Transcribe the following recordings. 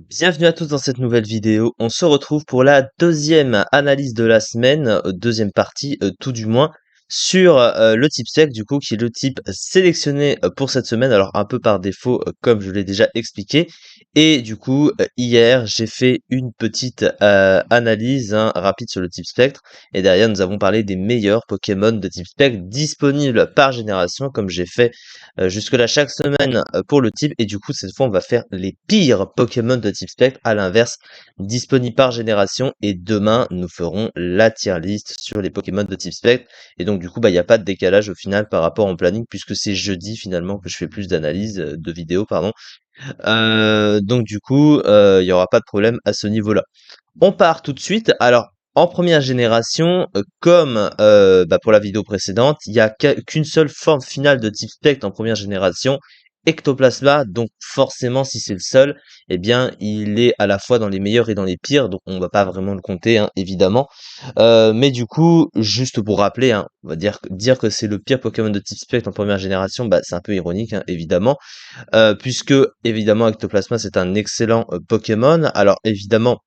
Bienvenue à tous dans cette nouvelle vidéo. On se retrouve pour la deuxième analyse de la semaine, deuxième partie tout du moins, sur le type sec du coup, qui est le type sélectionné pour cette semaine, alors un peu par défaut comme je l'ai déjà expliqué. Et du coup, hier, j'ai fait une petite analyse rapide sur le type spectre. Et derrière, nous avons parlé des meilleurs Pokémon de type spectre disponibles par génération, comme j'ai fait jusque-là chaque semaine pour le type. Et du coup, cette fois, on va faire les pires Pokémon de type spectre, à l'inverse, disponibles par génération. Et demain, nous ferons la tier list sur les Pokémon de type spectre. Et donc, du coup, il n'y a pas de décalage au final par rapport au planning, puisque c'est jeudi finalement que je fais plus d'analyse, de vidéos, pardon. Donc, du coup, il n'y aura pas de problème à ce niveau-là. On part tout de suite. Alors, en première génération, comme pour la vidéo précédente, il y a qu'une seule forme finale de type spectre en première génération, Ectoplasma. Donc forcément, si c'est le seul, eh bien, il est à la fois dans les meilleurs et dans les pires. Donc on va pas vraiment le compter, hein, évidemment. Mais du coup, juste pour rappeler, hein, on va dire que c'est le pire Pokémon de type spectre en première génération, bah, c'est un peu ironique, hein, évidemment, puisque évidemment Ectoplasma c'est un excellent Pokémon. Alors évidemment,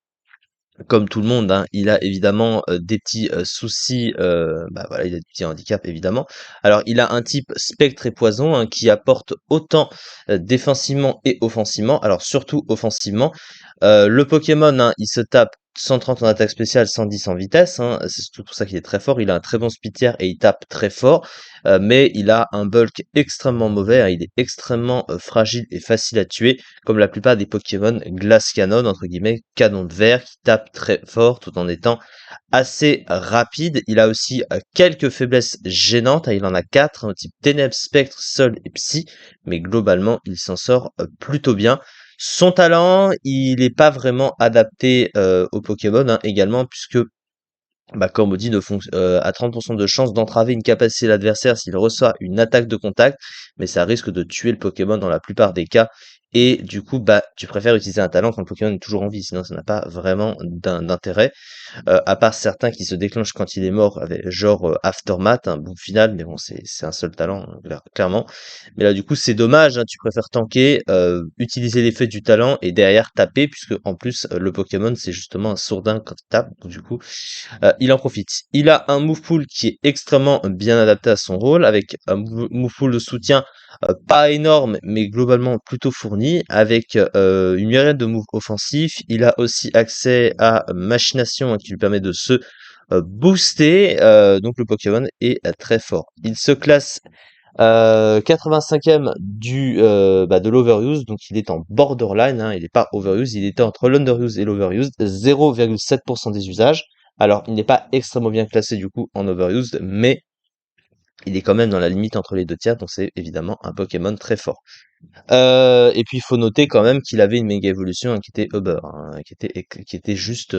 comme tout le monde, hein, il a évidemment des petits soucis, voilà, il a des petits handicaps évidemment. Alors il a un type spectre et poison, hein, qui apporte autant défensivement et offensivement, alors surtout offensivement. Le Pokémon, hein, il se tape 130 en attaque spéciale, 110 en vitesse, hein, c'est surtout pour ça qu'il est très fort. Il a un très bon speed et il tape très fort, mais il a un bulk extrêmement mauvais, hein, il est extrêmement fragile et facile à tuer, comme la plupart des Pokémon glace canon, entre guillemets, canon de verre, qui tape très fort tout en étant assez rapide. Il a aussi quelques faiblesses gênantes, hein, il en a 4, hein, type Ténèbres, Spectre, Sol et Psy, mais globalement, il s'en sort plutôt bien. Son talent, il n'est pas vraiment adapté aux Pokémon, hein, également, puisque comme on dit, a 30% de chance d'entraver une capacité de l'adversaire s'il reçoit une attaque de contact, mais ça risque de tuer le Pokémon dans la plupart des cas. Et du coup, tu préfères utiliser un talent quand le Pokémon est toujours en vie, sinon ça n'a pas vraiment d'intérêt. À part certains qui se déclenchent quand il est mort, avec genre Aftermath, un bout final, mais bon, c'est un seul talent, hein, clairement. Mais là, du coup, c'est dommage, hein, tu préfères tanker, utiliser l'effet du talent et derrière taper, puisque en plus, le Pokémon, c'est justement un sourdin quand il tape, donc du coup, il en profite. Il a un move pool qui est extrêmement bien adapté à son rôle, avec un move pool de soutien pas énorme, mais globalement plutôt fourni, avec une myriade de moves offensifs. Il a aussi accès à Machination, hein, qui lui permet de se booster. Donc le Pokémon est très fort. Il se classe 85e de l'overuse, donc il est en borderline, hein, il n'est pas overuse, il était entre l'underuse et l'overuse, 0,7% des usages. Alors, il n'est pas extrêmement bien classé du coup en overused, mais il est quand même dans la limite entre les deux tiers, donc c'est évidemment un Pokémon très fort. Et puis il faut noter quand même qu'il avait une méga évolution, hein, qui était Uber, hein, qui était juste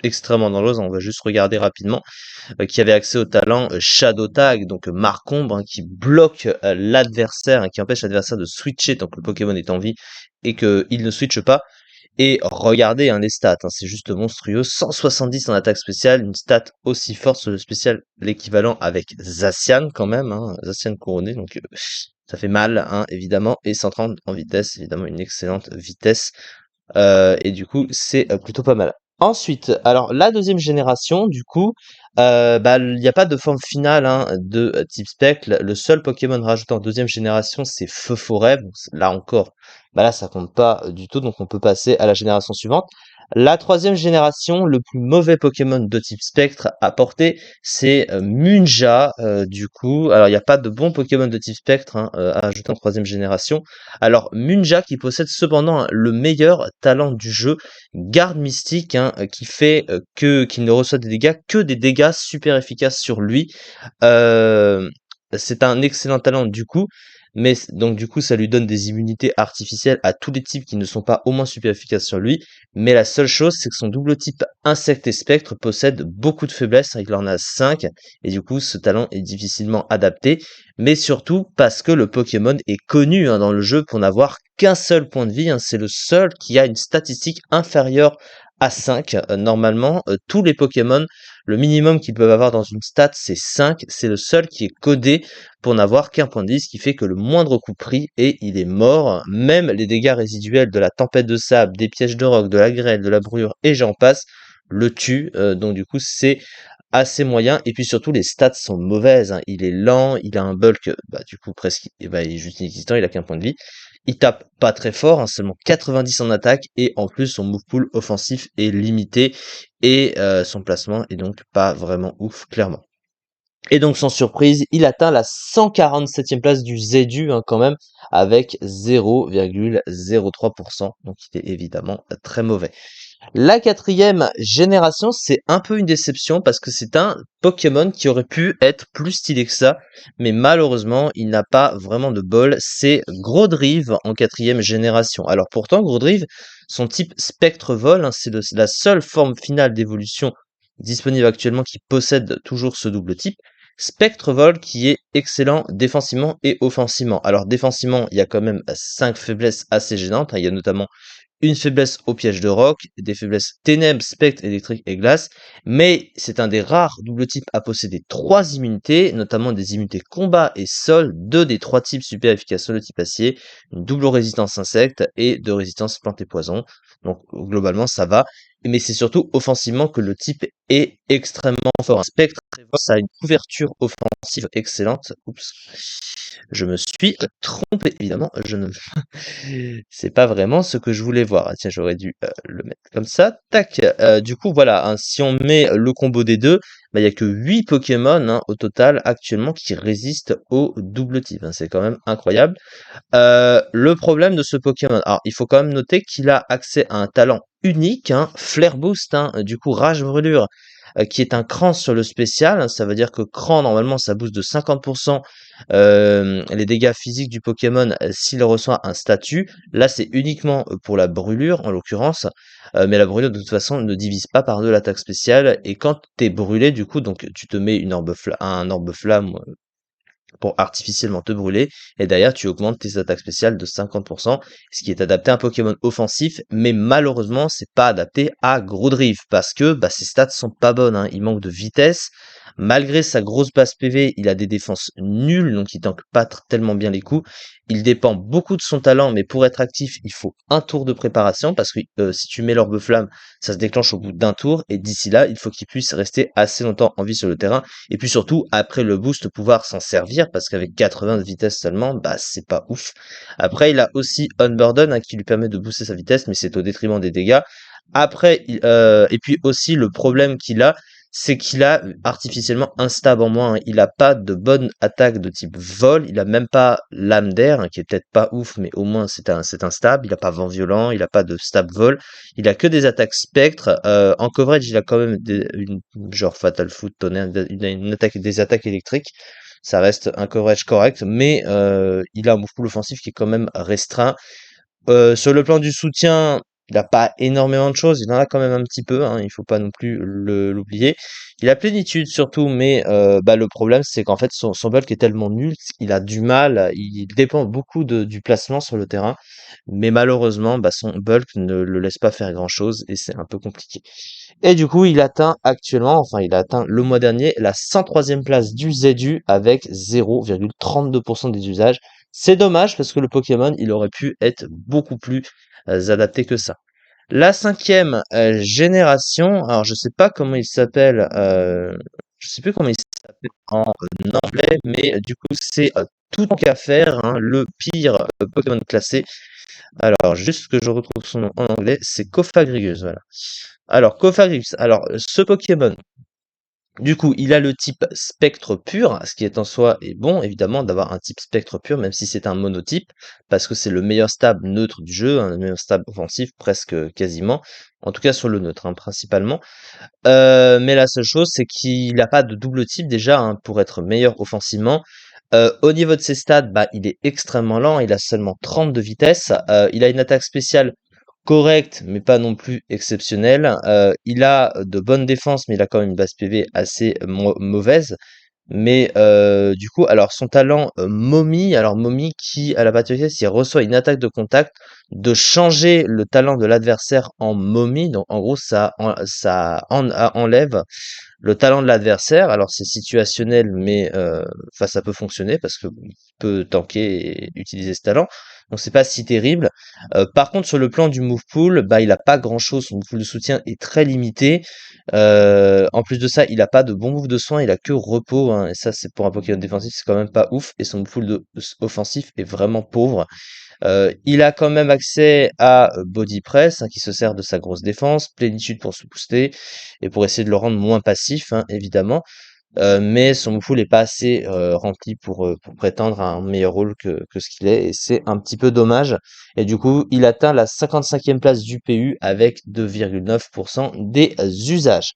extrêmement dangereuse. On va juste regarder rapidement, qui avait accès au talent Shadow Tag, donc Marque Ombre, hein, qui bloque l'adversaire, hein, qui empêche l'adversaire de switcher tant que le Pokémon est en vie et qu'il ne switche pas. Et regardez, hein, les stats, hein, c'est juste monstrueux. 170 en attaque spéciale, une stat aussi forte sur le spécial, l'équivalent avec Zacian quand même, hein, Zacian couronné, donc ça fait mal, hein, évidemment. Et 130 en vitesse, évidemment une excellente vitesse. Et du coup, c'est plutôt pas mal. Ensuite, alors la deuxième génération, du coup, il n'y a pas de forme finale, hein, de type spectre. Le seul Pokémon rajouté en deuxième génération, c'est Feu Forêt. Bon, là encore, là ça compte pas du tout, donc on peut passer à la génération suivante. La troisième génération, le plus mauvais Pokémon de type spectre apporté, c'est Munja, du coup. Alors il n'y a pas de bon Pokémon de type spectre, hein, à ajouter en troisième génération. Alors Munja qui possède cependant, hein, le meilleur talent du jeu, Garde Mystique, hein, qui fait qu'il ne reçoit des dégâts que des dégâts super efficaces sur lui. Euh, c'est un excellent talent du coup, mais donc du coup ça lui donne des immunités artificielles à tous les types qui ne sont pas au moins super efficaces sur lui. Mais la seule chose, c'est que son double type insecte et spectre possède beaucoup de faiblesses, hein, il en a 5, et du coup ce talent est difficilement adapté, mais surtout parce que le Pokémon est connu, hein, dans le jeu pour n'avoir qu'un seul point de vie, hein, c'est le seul qui a une statistique inférieure à 5. Normalement, tous les Pokémon, le minimum qu'ils peuvent avoir dans une stat, c'est 5. C'est le seul qui est codé pour n'avoir qu'un point de vie, ce qui fait que le moindre coup pris et il est mort. Même les dégâts résiduels de la tempête de sable, des pièges de roc, de la grêle, de la brûlure et j'en passe, le tuent. Donc du coup, c'est assez moyen. Et puis surtout, les stats sont mauvaises, hein. Il est lent, il a un bulk, bah, du coup, presque, bah, il est juste inexistant, il a qu'un point de vie. Il tape pas très fort, hein, seulement 90 en attaque, et en plus, son move pool offensif est limité, et son placement est donc pas vraiment ouf, clairement. Et donc, sans surprise, il atteint la 147e place du ZU, hein, quand même, avec 0,03%. Donc, il est évidemment très mauvais. La quatrième génération, c'est un peu une déception parce que c'est un Pokémon qui aurait pu être plus stylé que ça, mais malheureusement, il n'a pas vraiment de bol. C'est Grodrive en quatrième génération. Alors pourtant, Grodrive, son type Spectre Vol, hein, c'est la seule forme finale d'évolution disponible actuellement qui possède toujours ce double type. Spectre Vol qui est excellent défensivement et offensivement. Alors défensivement, il y a quand même 5 faiblesses assez gênantes, hein. Il y a notamment une faiblesse au piège de roc, des faiblesses ténèbres, spectre, électrique et glace, mais c'est un des rares double types à posséder 3 immunités, notamment des immunités combat et sol, 2 des 3 types super efficaces sur le type acier, une double résistance insecte et de résistance plante et poison. Donc globalement ça va, mais c'est surtout offensivement que le type est extrêmement fort. Un spectre, ça a une couverture offensive excellente. Oups, je me suis trompé, évidemment, je ne c'est pas vraiment ce que je voulais voir. Ah tiens, j'aurais dû, le mettre comme ça. Tac, du coup, voilà, hein, si on met le combo des 2, bah, il y a que 8 Pokémon, hein, au total, actuellement, qui résistent au double type, hein. C'est quand même incroyable. Le problème de ce Pokémon, alors il faut quand même noter qu'il a accès à un talent unique, hein, Flare Boost, hein, du coup Rage Brûlure, qui est un cran sur le spécial, hein. Ça veut dire que cran, normalement, ça booste de 50% les dégâts physiques du Pokémon s'il reçoit un statut. Là, c'est uniquement pour la brûlure, en l'occurrence, mais la brûlure, de toute façon, ne divise pas par deux l'attaque spéciale, et quand t'es brûlé, du coup, donc tu te mets un orbe flamme pour artificiellement te brûler, et derrière tu augmentes tes attaques spéciales de 50%, ce qui est adapté à un Pokémon offensif, mais malheureusement c'est pas adapté à Grodrive, parce que bah, ses stats sont pas bonnes, hein. Il manque de vitesse, malgré sa grosse base PV, il a des défenses nulles, donc il tank pas tellement bien les coups, il dépend beaucoup de son talent, mais pour être actif, il faut un tour de préparation, parce que si tu mets l'orbe flamme, ça se déclenche au bout d'un tour, et d'ici là, il faut qu'il puisse rester assez longtemps en vie sur le terrain, et puis surtout, après le boost, pouvoir s'en servir, parce qu'avec 80 de vitesse seulement, bah c'est pas ouf. Après, il a aussi Unburden, hein, qui lui permet de booster sa vitesse, mais c'est au détriment des dégâts. Après, et puis aussi, le problème qu'il a, c'est qu'il a artificiellement un stab en moins, hein. Il a pas de bonne attaque de type vol, il a même pas lame d'air, hein, qui est peut-être pas ouf, mais au moins c'est un stab. Il a pas vent violent, il a pas de stab vol, il a que des attaques spectre. En coverage, il a quand même genre Fatal Foot, tonnerre, il a des attaques électriques. Ça reste un coverage correct, mais il a un move pool offensif qui est quand même restreint. Sur le plan du soutien, il a pas énormément de choses, il en a quand même un petit peu, hein, il faut pas non plus l'oublier. Il a plénitude surtout, mais bah, le problème c'est qu'en fait son bulk est tellement nul qu'il a du mal, il dépend beaucoup du placement sur le terrain, mais malheureusement, bah, son bulk ne le laisse pas faire grand-chose et c'est un peu compliqué. Et du coup, il atteint actuellement, enfin il a atteint le mois dernier, la 103e place du ZU avec 0,32% des usages. C'est dommage parce que le Pokémon, il aurait pu être beaucoup plus adapté que ça. La cinquième génération, alors je sais pas comment il s'appelle, je sais plus comment il s'appelle en anglais, mais du coup c'est tout qu'à faire, hein, le pire Pokémon classé. Alors juste que je retrouve son nom en anglais, c'est Cofagrigus, voilà. Alors Cofagrigus, alors ce Pokémon, du coup, il a le type spectre pur, ce qui est en soi est bon, évidemment, d'avoir un type spectre pur, même si c'est un monotype, parce que c'est le meilleur stab neutre du jeu, hein, le meilleur stab offensif, presque quasiment. En tout cas sur le neutre, hein, principalement. Mais la seule chose, c'est qu'il n'a pas de double type déjà, hein, pour être meilleur offensivement. Au niveau de ses stats, bah, il est extrêmement lent, il a seulement 30 de vitesse. Il a une attaque spéciale correct, mais pas non plus exceptionnel. Il a de bonnes défenses, mais il a quand même une base PV assez mauvaise. Mais du coup, alors son talent Momie, alors Momie qui a la particularité, s'il reçoit une attaque de contact, de changer le talent de l'adversaire en Momie. Donc en gros, enlève le talent de l'adversaire. Alors c'est situationnel, mais enfin ça peut fonctionner parce que il peut tanker et utiliser ce talent. Donc c'est pas si terrible. Par contre, sur le plan du move pool, bah il a pas grand-chose. Son move pool de soutien est très limité. En plus de ça, il a pas de bon move de soin, il a que repos, hein, et ça, c'est pour un Pokémon défensif, c'est quand même pas ouf. Et son full offensif est vraiment pauvre. Il a quand même accès à Body Press, hein, qui se sert de sa grosse défense, Plénitude pour se booster et pour essayer de le rendre moins passif, hein, évidemment. Mais son pool est pas assez rempli pour prétendre à un meilleur rôle que ce qu'il est, et c'est un petit peu dommage. Et du coup, il atteint la 55e place du PU avec 2,9% des usages.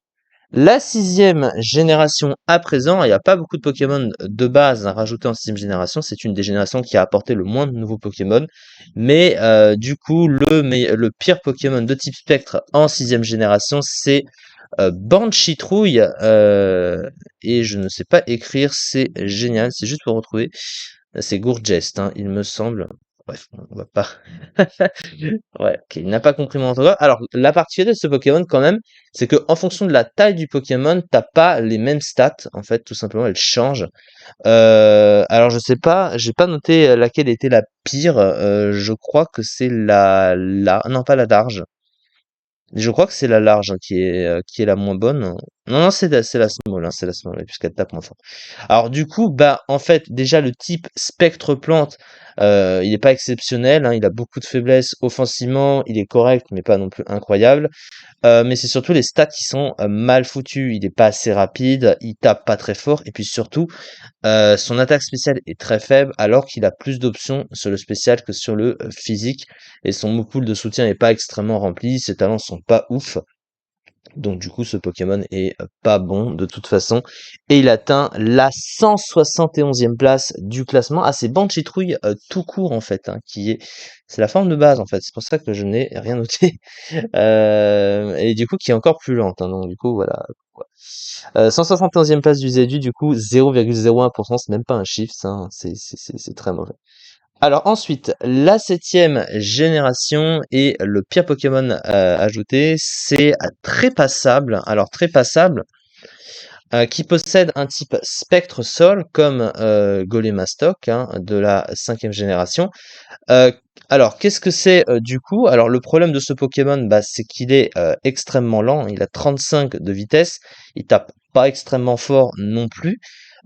La sixième génération à présent, il n'y a pas beaucoup de Pokémon de base à rajouter en sixième génération, c'est une des générations qui a apporté le moins de nouveaux Pokémon, mais du coup le pire Pokémon de type spectre en sixième génération c'est Banchitrouille, et je ne sais pas écrire, c'est génial, c'est juste pour retrouver, c'est Gourgest, hein, il me semble. Bref, on va pas. Ouais, ok, il n'a pas compris mon orthographe. Alors, la particularité de ce Pokémon, quand même, c'est que en fonction de la taille du Pokémon, t'as pas les mêmes stats. En fait, tout simplement, elles changent. Alors, je sais pas, j'ai pas noté laquelle était la pire. Je crois que c'est non, pas la large. Je crois que c'est la large, hein, qui est la moins bonne. Non, non, c'est la small, hein, c'est la small, ouais, puisqu'elle tape moins fort. Alors du coup, bah en fait, déjà le type spectre plante, il est pas exceptionnel, hein, il a beaucoup de faiblesses offensivement, il est correct, mais pas non plus incroyable. Mais c'est surtout les stats qui sont mal foutus. Il est pas assez rapide, il tape pas très fort, et puis surtout, son attaque spéciale est très faible alors qu'il a plus d'options sur le spécial que sur le physique, et son move pool de soutien est pas extrêmement rempli, ses talents sont pas ouf. Donc du coup ce Pokémon est pas bon de toute façon, et il atteint la 171e place du classement. Ah, c'est Banchitrouille tout court en fait, hein, c'est la forme de base en fait, c'est pour ça que je n'ai rien noté. Et du coup qui est encore plus lente, hein, donc du coup voilà. 171e place du ZU, du coup 0,01%, c'est même pas un chiffre, ça, hein, c'est très mauvais. Alors ensuite, la septième génération et le pire Pokémon ajouté, c'est Trépassable. Alors Trépassable, qui possède un type Spectre Sol comme Golémastoc, hein, de la cinquième génération. Heu, alors qu'est-ce que c'est, du coup? Alors le problème de ce Pokémon, bah, c'est qu'il est extrêmement lent. Il a 35 de vitesse, il tape pas extrêmement fort non plus.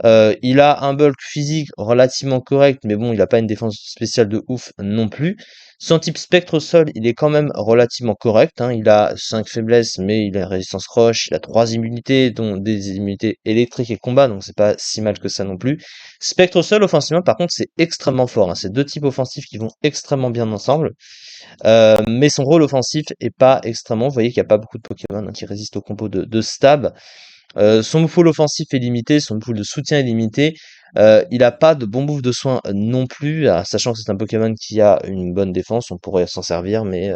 Il a un bulk physique relativement correct, mais bon, il a pas une défense spéciale de ouf non plus. Son type spectre sol, il est quand même relativement correct, hein. Il a 5 faiblesses, mais il a résistance roche, il a 3 immunités, dont des immunités électriques et combat, donc c'est pas si mal que ça non plus. Spectre sol, offensivement, par contre, c'est extrêmement fort, hein. C'est deux types offensifs qui vont extrêmement bien ensemble. Mais son rôle offensif est pas extrêmement. Vous voyez qu'il y a pas beaucoup de Pokémon, hein, qui résistent au combo de stab. Son pool offensif est limité, son pool de soutien est limité. Il a pas de bon move de soin non plus, sachant que c'est un Pokémon qui a une bonne défense, on pourrait s'en servir, mais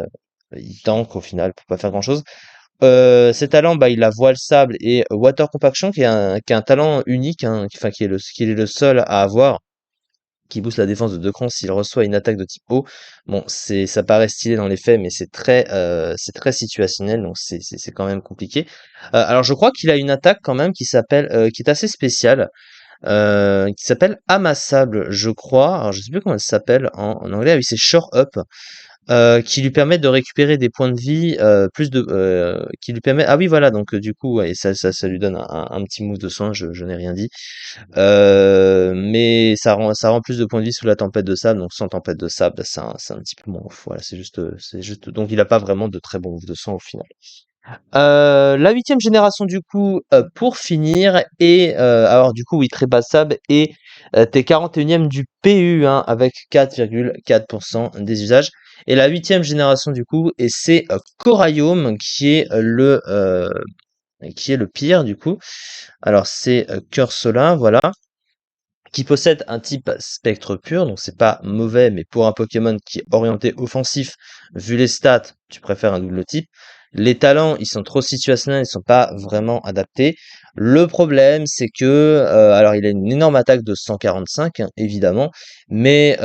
il tank au final pour pas faire grand chose. Ses talents, bah, il a Voile Sable et Water Compaction, qui est un talent unique, hein, enfin qui est le seul à avoir, qui booste la défense de 2 crans s'il reçoit une attaque de type eau. Bon, ça paraît stylé dans les faits, mais c'est très situationnel, donc c'est quand même compliqué. Alors je crois qu'il a une attaque quand même qui est assez spéciale, qui s'appelle Amassable, je crois. Alors je sais plus comment elle s'appelle en anglais. Ah oui, c'est Shore Up. Qui lui permet de récupérer des points de vie, qui lui permet, ah oui, voilà, donc du coup, ouais, ça lui donne un petit move de soin, je n'ai rien dit. Mais ça rend plus de points de vie sous la tempête de sable, donc sans tempête de sable, c'est un petit peu moins ouf. Voilà, c'est juste, donc il a pas vraiment de très bons moves de soin au final. La huitième génération du coup, pour finir, et alors du coup oui, trépassable, et t'es 41e du PU, hein, avec 4,4% des usages. Et la huitième génération du coup, et c'est Coraium qui est le pire du coup. Alors c'est Cœur Solin, voilà, qui possède un type spectre pur, donc c'est pas mauvais, mais pour un Pokémon qui est orienté offensif, vu les stats, tu préfères un double type. Les talents, ils sont trop situationnels, ils sont pas vraiment adaptés. Le problème, c'est que, alors il a une énorme attaque de 145, hein, évidemment, mais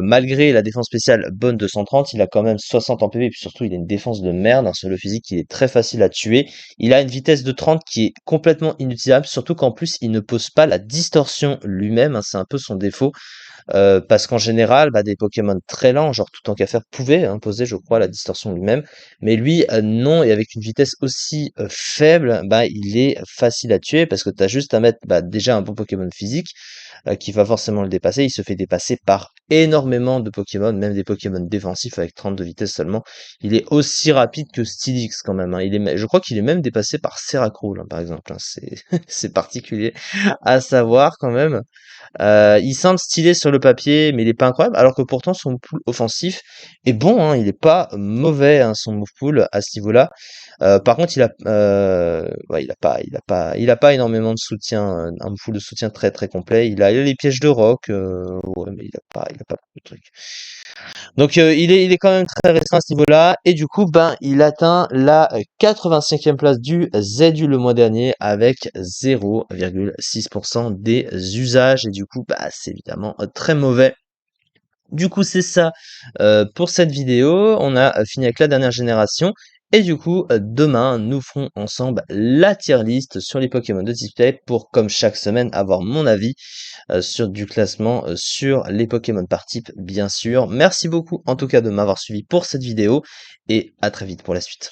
malgré la défense spéciale bonne de 130, il a quand même 60 en PV, et puis surtout il a une défense de merde, hein, sur le physique, il est très facile à tuer. Il a une vitesse de 30 qui est complètement inutilisable, surtout qu'en plus il ne pose pas la distorsion lui-même, hein, c'est un peu son défaut. Parce qu'en général, bah, des Pokémon très lents, genre Tout-en-Cafer pouvait imposer, je crois, la distorsion lui-même, mais lui, non, et avec une vitesse aussi faible, bah, il est facile à tuer parce que tu as juste à mettre bah, déjà un bon Pokémon physique qui va forcément le dépasser. Il se fait dépasser par énormément de Pokémon, même des Pokémon défensifs avec 30 de vitesse seulement. Il est aussi rapide que Steelix quand même, hein. Je crois qu'il est même dépassé par Seracrool, hein, par exemple, hein. C'est c'est particulier à savoir quand même. Il semble stylé sur le papier, mais il est pas incroyable, alors que pourtant son move pool offensif est bon, hein, il est pas mauvais, hein, son move pool à ce niveau-là. Par contre, ouais, il a pas énormément de soutien, un move pool de soutien très très complet. Il a les pièges de roc, ouais, mais il a pas beaucoup de trucs. Donc il est quand même très restreint à ce niveau-là, et du coup, ben, il atteint la 85e place du ZU le mois dernier avec 0,6% des usages, et du coup, bah, c'est évidemment très mauvais. Du coup, c'est ça pour cette vidéo. On a fini avec la dernière génération. Et du coup, demain, nous ferons ensemble la tier list sur les Pokémon de type Type pour, comme chaque semaine, avoir mon avis sur du classement sur les Pokémon par type, bien sûr. Merci beaucoup en tout cas de m'avoir suivi pour cette vidéo et à très vite pour la suite.